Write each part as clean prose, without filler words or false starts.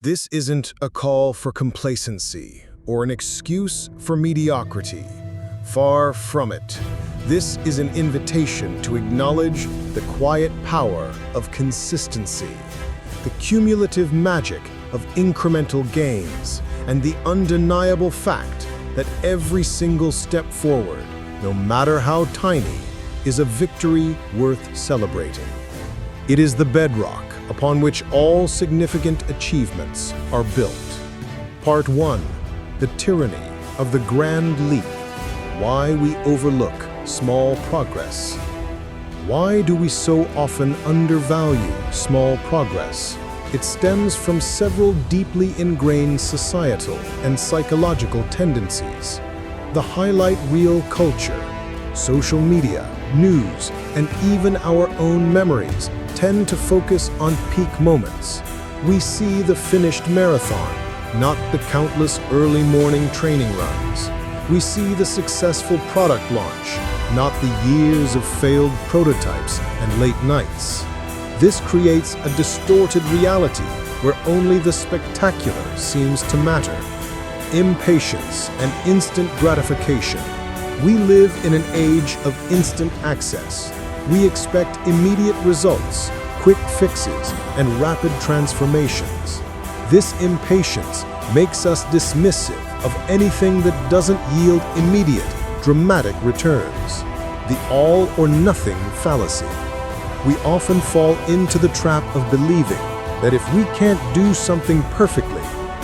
This isn't a call for complacency or an excuse for mediocrity. Far from it. This is an invitation to acknowledge the quiet power of consistency, the cumulative magic of incremental gains, and the undeniable fact that every single step forward, no matter how tiny, is a victory worth celebrating. It is the bedrock upon which all significant achievements are built. Part 1. The tyranny of the grand leap. Why we overlook small progress. Why do we so often undervalue small progress? It stems from several deeply ingrained societal and psychological tendencies. The highlight reel culture, social media, news, and even our own memories tend to focus on peak moments. We see the finished marathon, not the countless early morning training runs. We see the successful product launch, not the years of failed prototypes and late nights. This creates a distorted reality where only the spectacular seems to matter. Impatience and instant gratification. We live in an age of instant access. We expect immediate results, quick fixes, and rapid transformations. This impatience makes us dismissive of anything that doesn't yield immediate, dramatic returns. The all-or-nothing fallacy. We often fall into the trap of believing that if we can't do something perfectly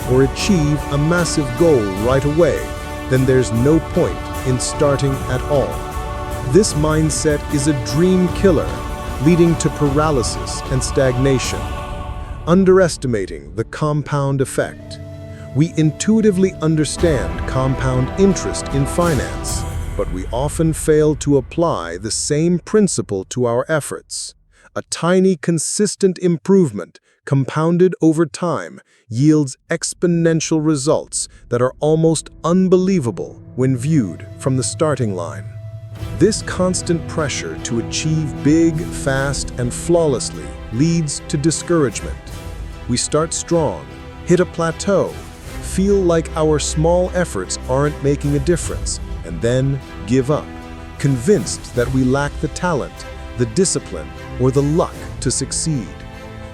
or achieve a massive goal right away, then there's no point in starting at all. This mindset is a dream killer, leading to paralysis and stagnation. Underestimating the compound effect. We intuitively understand compound interest in finance, but we often fail to apply the same principle to our efforts. A tiny, consistent improvement, compounded over time, yields exponential results that are almost unbelievable when viewed from the starting line. This constant pressure to achieve big, fast, and flawlessly leads to discouragement. We start strong, hit a plateau, feel like our small efforts aren't making a difference, and then give up, convinced that we lack the talent, the discipline, or the luck to succeed.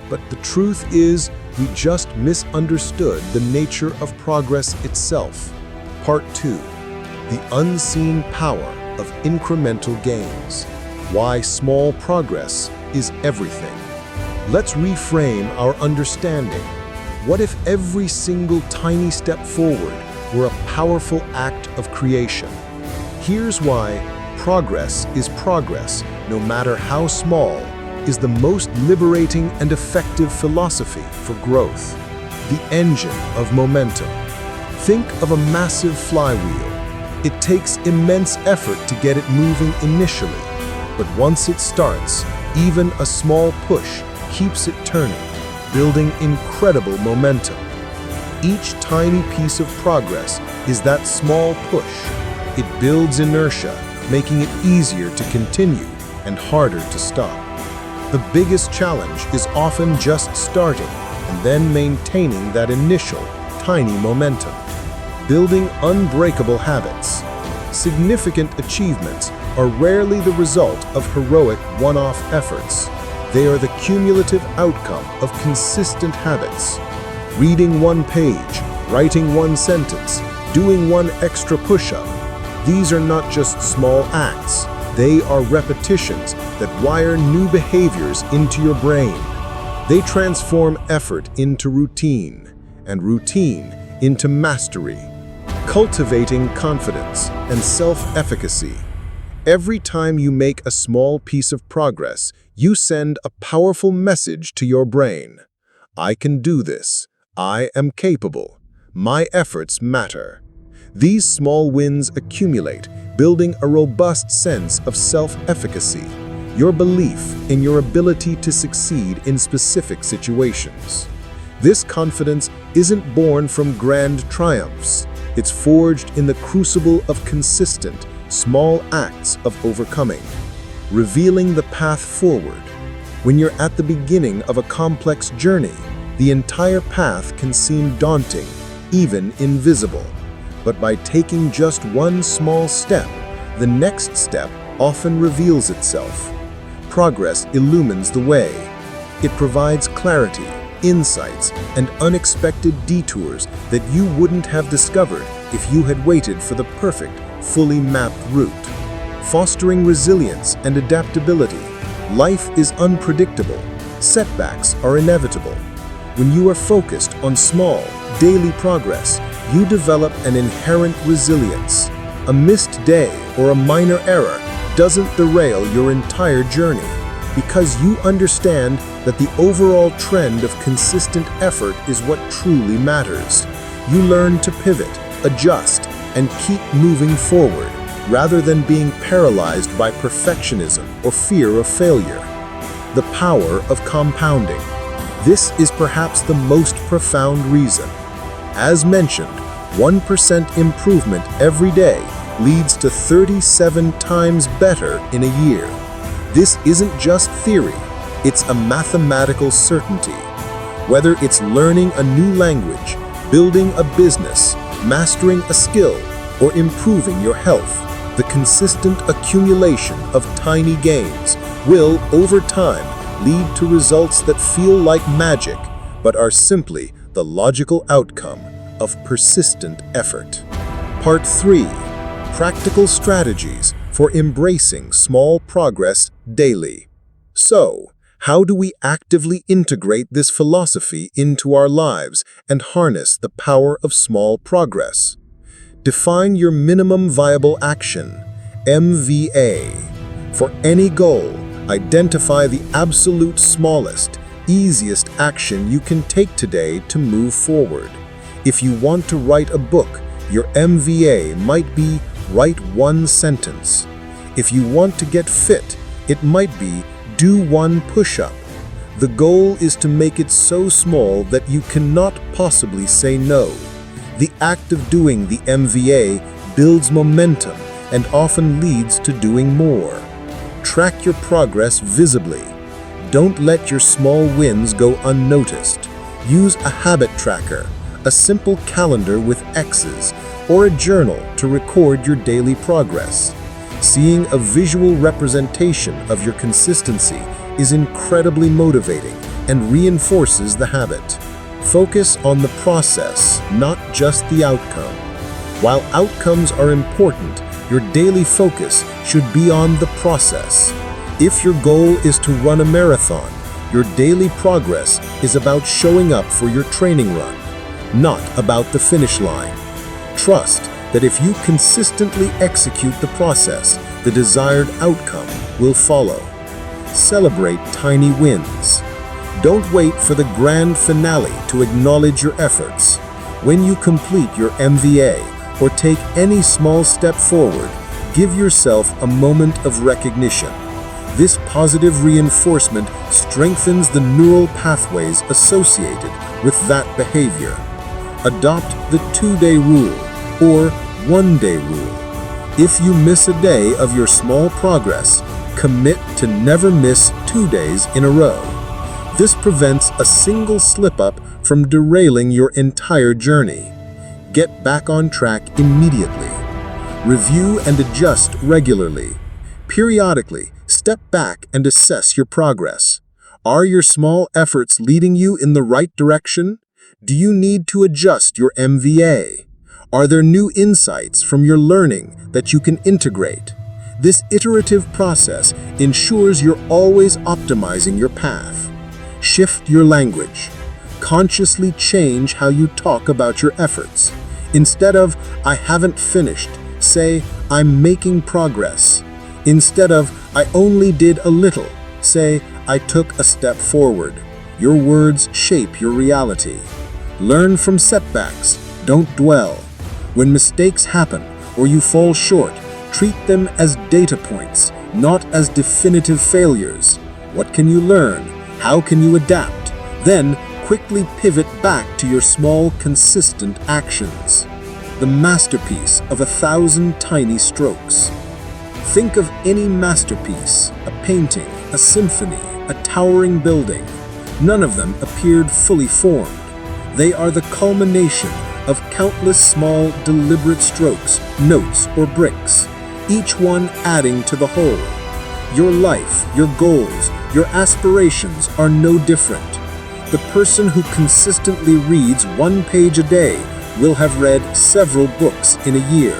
But the truth is, we just misunderstood the nature of progress itself. Part 2. The unseen power of incremental gains. Why small progress is everything. Let's reframe our understanding. What if every single tiny step forward were a powerful act of creation? Here's why progress is progress, no matter how small, is the most liberating and effective philosophy for growth. The engine of momentum. Think of a massive flywheel. It takes immense effort to get it moving initially, but once it starts, even a small push keeps it turning, building incredible momentum. Each tiny piece of progress is that small push. It builds inertia, making it easier to continue and harder to stop. The biggest challenge is often just starting and then maintaining that initial, tiny momentum. Building unbreakable habits. Significant achievements are rarely the result of heroic one-off efforts. They are the cumulative outcome of consistent habits. Reading one page, writing one sentence, doing one extra push-up. These are not just small acts. They are repetitions that wire new behaviors into your brain. They transform effort into routine, and routine into mastery. Cultivating confidence and self-efficacy. Every time you make a small piece of progress, you send a powerful message to your brain. I can do this. I am capable. My efforts matter. These small wins accumulate, building a robust sense of self-efficacy, your belief in your ability to succeed in specific situations. This confidence isn't born from grand triumphs. It's forged in the crucible of consistent, small acts of overcoming, revealing the path forward. When you're at the beginning of a complex journey, the entire path can seem daunting, even invisible. But by taking just one small step, the next step often reveals itself. Progress illumines the way. It provides clarity, insights, and unexpected detours that you wouldn't have discovered if you had waited for the perfect, fully mapped route. Fostering resilience and adaptability. Life is unpredictable. Setbacks are inevitable. When you are focused on small, daily progress, you develop an inherent resilience. A missed day or a minor error doesn't derail your entire journey, because you understand that the overall trend of consistent effort is what truly matters. You learn to pivot, adjust, and keep moving forward, rather than being paralyzed by perfectionism or fear of failure. The power of compounding. This is perhaps the most profound reason. As mentioned, 1% improvement every day leads to 37 times better in a year. This isn't just theory, it's a mathematical certainty. Whether it's learning a new language, building a business, mastering a skill, or improving your health, the consistent accumulation of tiny gains will, over time, lead to results that feel like magic, but are simply the logical outcome of persistent effort. Part 3. Practical strategies for embracing small progress daily. So, how do we actively integrate this philosophy into our lives and harness the power of small progress? Define your minimum viable action, MVA. For any goal, identify the absolute smallest, easiest action you can take today to move forward. If you want to write a book, your MVA might be write one sentence. If you want to get fit, it might be do one push-up. The goal is to make it so small that you cannot possibly say no. The act of doing the MVA builds momentum and often leads to doing more. Track your progress visibly. Don't let your small wins go unnoticed. Use a habit tracker, a simple calendar with X's, or a journal to record your daily progress. Seeing a visual representation of your consistency is incredibly motivating and reinforces the habit. Focus on the process, not just the outcome. While outcomes are important, your daily focus should be on the process. If your goal is to run a marathon, your daily progress is about showing up for your training run, not about the finish line. Trust that if you consistently execute the process, the desired outcome will follow. Celebrate tiny wins. Don't wait for the grand finale to acknowledge your efforts. When you complete your MVA or take any small step forward, give yourself a moment of recognition. This positive reinforcement strengthens the neural pathways associated with that behavior. Adopt the 2-day rule or 1-day rule. If you miss a day of your small progress, commit to never miss 2 days in a row. This prevents a single slip-up from derailing your entire journey. Get back on track immediately. Review and adjust regularly. Periodically, step back and assess your progress. Are your small efforts leading you in the right direction? Do you need to adjust your MVA? Are there new insights from your learning that you can integrate? This iterative process ensures you're always optimizing your path. Shift your language. Consciously change how you talk about your efforts. Instead of, "I haven't finished," say, "I'm making progress." Instead of, "I only did a little," say, "I took a step forward." Your words shape your reality. Learn from setbacks, don't dwell. When mistakes happen or you fall short, treat them as data points, not as definitive failures. What can you learn? How can you adapt? Then quickly pivot back to your small, consistent actions. The masterpiece of 1,000 tiny strokes. Think of any masterpiece, a painting, a symphony, a towering building. None of them appeared fully formed. They are the culmination of countless small, deliberate strokes, notes, or bricks, each one adding to the whole. Your life, your goals, your aspirations are no different. The person who consistently reads 1 page a day will have read several books in a year.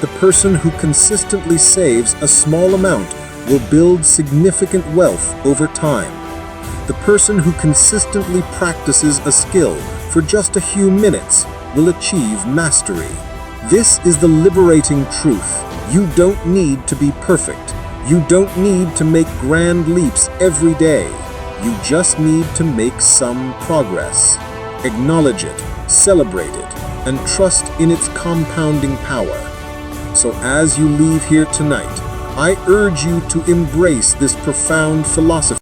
The person who consistently saves a small amount will build significant wealth over time. The person who consistently practices a skill for just a few minutes will achieve mastery. This is the liberating truth. You don't need to be perfect. You don't need to make grand leaps every day. You just need to make some progress. Acknowledge it, celebrate it, and trust in its compounding power. So as you leave here tonight, I urge you to embrace this profound philosophy.